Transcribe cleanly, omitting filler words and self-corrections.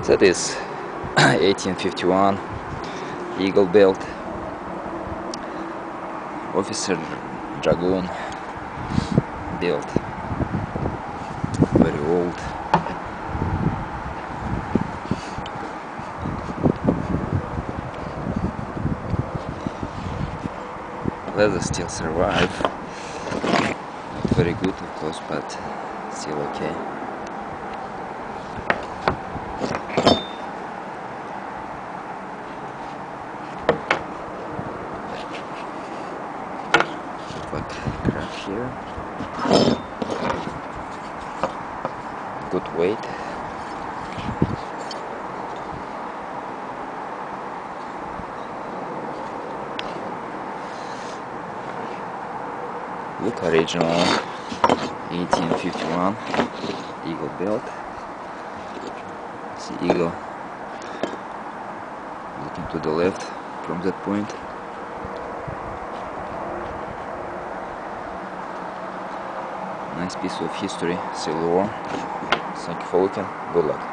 That is 1851 Eagle built officer dragoon built, very old. Leather still survive, not very good of course, but still okay. Like craft here, good weight. Look original 1851 Eagle built. See eagle looking to the left from that point. Nice piece of history, Civil War. Thank you for looking. Good luck.